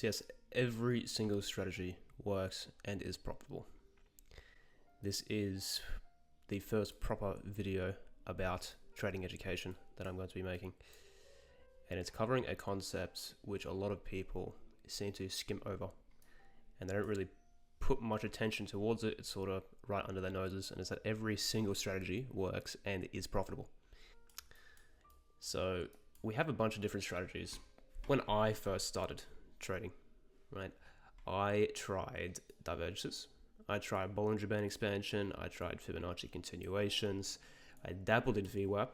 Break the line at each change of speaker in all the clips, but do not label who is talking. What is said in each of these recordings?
So yes, every single strategy works and is profitable. This is the first proper video about trading education that I'm going to be making. And it's covering a concept which a lot of people seem to skim over. And they don't really put much attention towards it. It's sort of right under their noses. And it's that every single strategy works and is profitable. So we have a bunch of different strategies. When I first started trading, right, I tried divergences. I tried Bollinger Band expansion. I tried Fibonacci continuations. I dabbled in VWAP.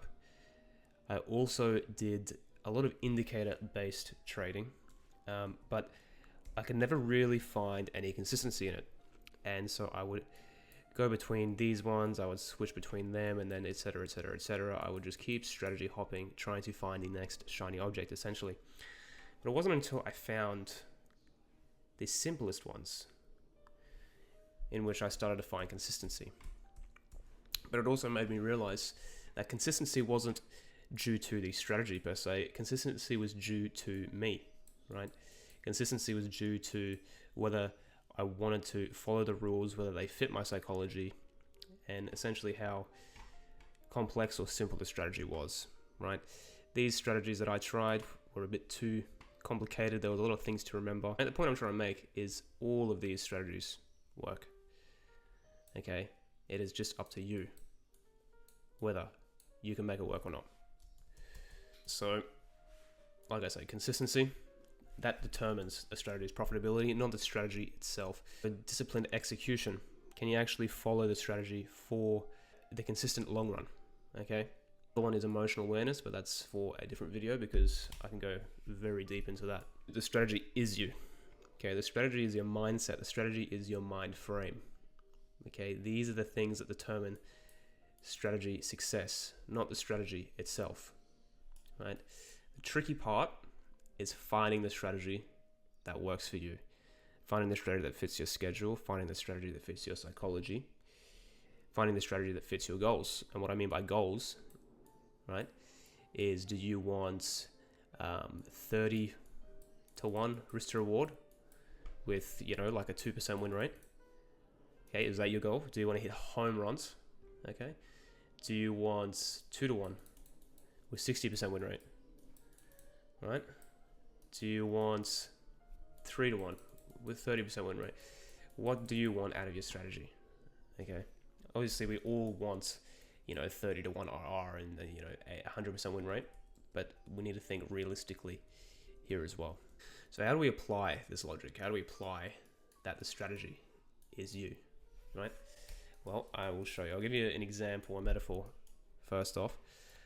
I also did a lot of indicator-based trading, but I could never really find any consistency in it. And so I would go between these ones, I would switch between them, and then etc, etc, etc. I would just keep strategy hopping, trying to find the next shiny object, essentially. But it wasn't until I found the simplest ones in which I started to find consistency. But it also made me realize that consistency wasn't due to the strategy per se. Consistency was due to me, right? Consistency was due to whether I wanted to follow the rules, whether they fit my psychology, and essentially how complex or simple the strategy was, right? These strategies that I tried were a bit too complicated. There was a lot of things to remember. And the point I'm trying to make is all of these strategies work. Okay? It is just up to you whether you can make it work or not. So, like I say, consistency, that determines a strategy's profitability, not the strategy itself. But disciplined execution, can you actually follow the strategy for the consistent long run? Okay? The one is emotional awareness, but that's for a different video because I can go very deep into that. The strategy is you. Okay, the strategy is your mindset. The strategy is your mind frame. Okay, these are the things that determine strategy success, not the strategy itself. Right? The tricky part is finding the strategy that works for you. Finding the strategy that fits your schedule, finding the strategy that fits your psychology, finding the strategy that fits your goals. And what I mean by goals, right, is do you want 30 to 1 risk to reward with, like a 2% win rate? Okay, is that your goal? Do you want to hit home runs? Okay. Do you want 2 to 1 with 60% win rate? Right? Do you want 3 to 1 with 30% win rate? What do you want out of your strategy? Okay. Obviously, we all want 30 to 1 RR and a 100% win rate, but we need to think realistically here as well. So how do we apply this logic? How do we apply that the strategy is you, right? Well, I will show you. I'll give you an example, a metaphor first off.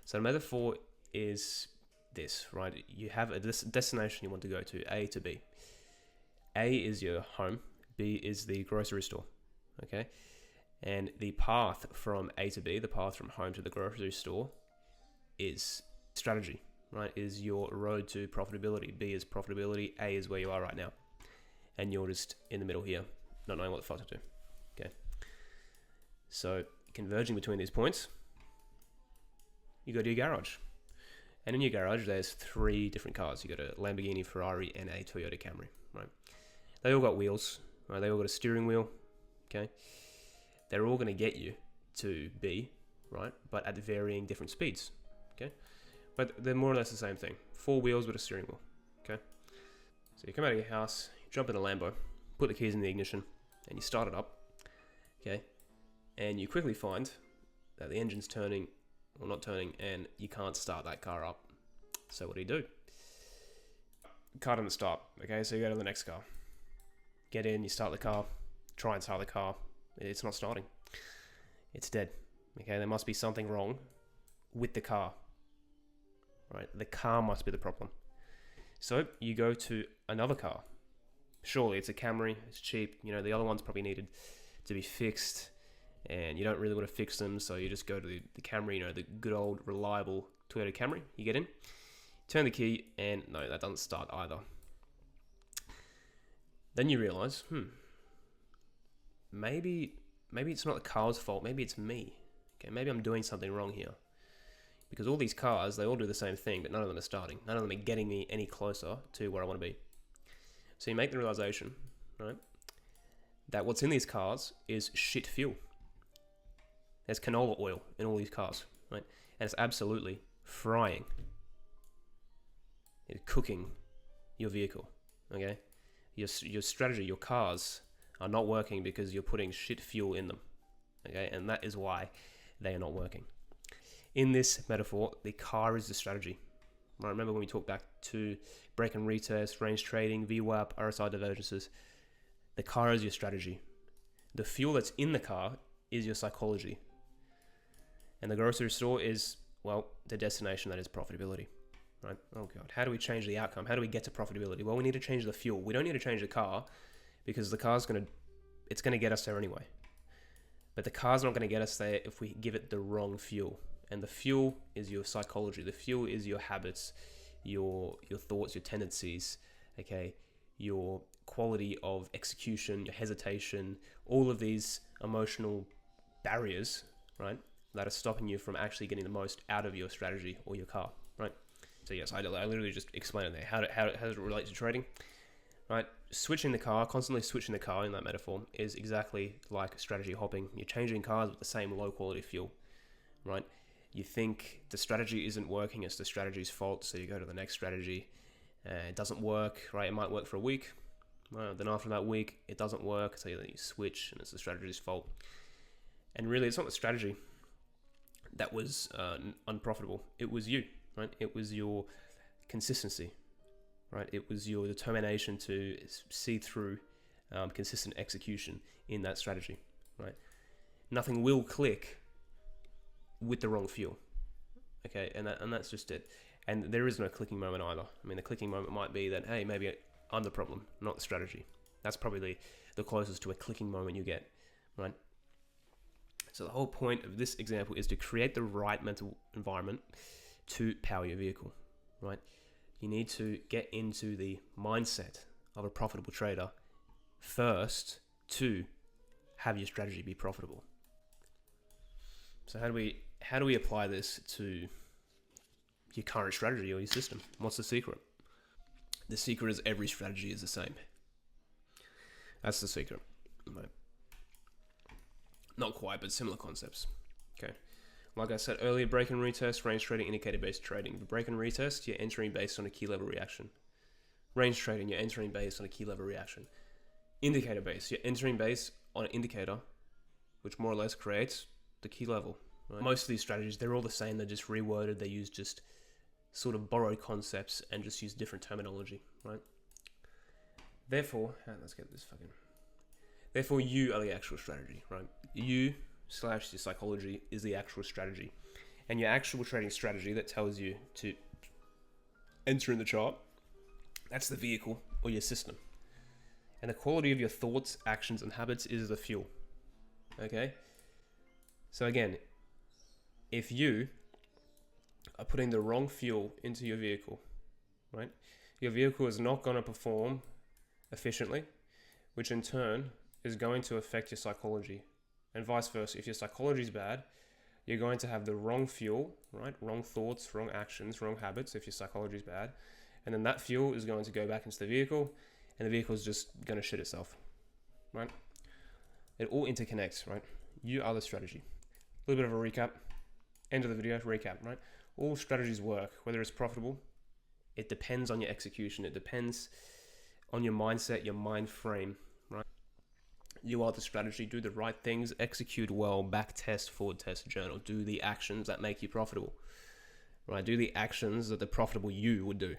So the metaphor is this, right? You have a destination you want to go to, A to B. A is your home, B is the grocery store, okay? And the path from A to B, the path from home to the grocery store, is strategy, right? Is your road to profitability. B is profitability, A is where you are right now. And you're just in the middle here, not knowing what the fuck to do, okay? So converging between these points, you go to your garage. And in your garage, there's 3 different cars. You got a Lamborghini, Ferrari, and a Toyota Camry, right? They all got wheels, right? They all got a steering wheel, okay? They're all going to get you to B, right? But at varying different speeds, okay? But they're more or less the same thing. 4 wheels with a steering wheel, okay? So you come out of your house, you jump in a Lambo, put the keys in the ignition, and you start it up, okay? And you quickly find that the engine's turning, or not turning, and you can't start that car up. So what do? Car doesn't start, okay? So you go to the next car. Get in, you start the car, try and start the car. It's not starting. It's dead. Okay, there must be something wrong with the car. Right? The car must be the problem. So you go to another car. Surely it's a Camry, it's cheap. The other ones probably needed to be fixed, and you don't really want to fix them, so you just go to the Camry, the good old reliable Toyota Camry. You get in, turn the key, and no, that doesn't start either. Then you realize, maybe it's not the car's fault. Maybe it's me. Okay, maybe I'm doing something wrong here. Because all these cars, they all do the same thing, but none of them are starting. None of them are getting me any closer to where I want to be. So you make the realization, right, that what's in these cars is shit fuel. There's canola oil in all these cars, right? And it's absolutely frying. It's cooking your vehicle, okay? Your strategy, your cars are not working because you're putting shit fuel in them, okay? And that is why they are not working. In this metaphor, the car is the strategy. Right? Remember when we talked back to break and retest, range trading, VWAP, RSI divergences, the car is your strategy. The fuel that's in the car is your psychology. And the grocery store is, well, the destination that is profitability, right? Oh God, how do we change the outcome? How do we get to profitability? Well, we need to change the fuel. We don't need to change the car because the car's it's going to get us there anyway. But the car's not going to get us there if we give it the wrong fuel. And the fuel is your psychology. The fuel is your habits, your thoughts, your tendencies, okay? Your quality of execution, your hesitation, all of these emotional barriers, right, that are stopping you from actually getting the most out of your strategy or your car, right? So yes, I literally just explained it there. How does it relate to trading, right? Constantly switching the car in that metaphor is exactly like strategy hopping. You're changing cars with the same low quality fuel, right? You think the strategy isn't working, it's the strategy's fault, so you go to the next strategy. It doesn't work, right? It might work for a week. Well, then after that week, it doesn't work, so you switch, and it's the strategy's fault. And really, it's not the strategy that was unprofitable. It was you, right? It was your consistency, right? It was your determination to see through consistent execution in that strategy, right? Nothing will click with the wrong fuel, okay? And that's just it. And there is no clicking moment either. I mean, the clicking moment might be that, hey, maybe I'm the problem, not the strategy. That's probably the closest to a clicking moment you get, right? So the whole point of this example is to create the right mental environment to power your vehicle, right? You need to get into the mindset of a profitable trader first to have your strategy be profitable. So how do we apply this to your current strategy or your system? What's the secret? The secret is every strategy is the same. That's the secret. Right? Not quite, but similar concepts. Okay. Like I said earlier, break and retest, range trading, indicator-based trading. The break and retest, you're entering based on a key level reaction. Range trading, you're entering based on a key level reaction. Indicator-based, you're entering based on an indicator, which more or less creates the key level. Right? Most of these strategies, they're all the same. They're just reworded. They use just sort of borrowed concepts and just use different terminology, right? Therefore, Therefore, you are the actual strategy, right? You / your psychology is the actual strategy. And your actual trading strategy that tells you to enter in the chart, that's the vehicle or your system. And the quality of your thoughts, actions, and habits is the fuel, okay? So again, if you are putting the wrong fuel into your vehicle, right, your vehicle is not going to perform efficiently, which in turn is going to affect your psychology, and vice versa. If your psychology is bad, you're going to have the wrong fuel, right? Wrong thoughts, wrong actions, wrong habits if your psychology is bad. And then that fuel is going to go back into the vehicle, and the vehicle is just going to shit itself, right? It all interconnects, right? You are the strategy. A little bit of a recap. End of the video, recap, right? All strategies work, whether it's profitable. It depends on your execution. It depends on your mindset, your mind frame, right? You are the strategy. Do the right things, execute well, back test, forward test, journal. Do the actions that make you profitable, right? Do the actions that the profitable you would do.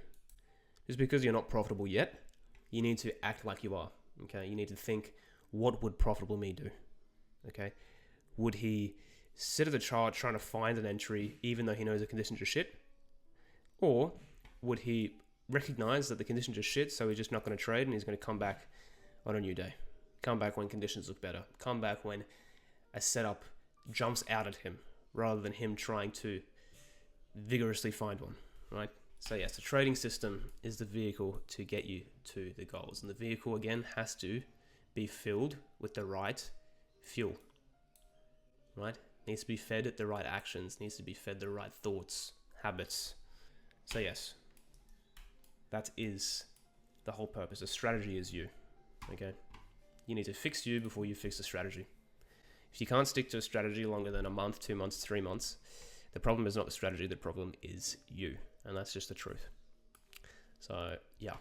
Just because you're not profitable yet, you need to act like you are, okay? You need to think, what would profitable me do, okay? Would he sit at the chart trying to find an entry even though he knows the conditions are shit? Or would he recognize that the conditions are shit, so he's just not going to trade and he's going to come back on a new day? Come back when conditions look better. Come back when a setup jumps out at him rather than him trying to vigorously find one, right? So yes, the trading system is the vehicle to get you to the goals. And the vehicle, again, has to be filled with the right fuel, right? Needs to be fed the right actions, needs to be fed the right thoughts, habits. So yes, that is the whole purpose. The strategy is you. Okay? You need to fix you before you fix the strategy. If you can't stick to a strategy longer than a month, 2 months, 3 months, the problem is not the strategy, the problem is you. And that's just the truth. So, yeah.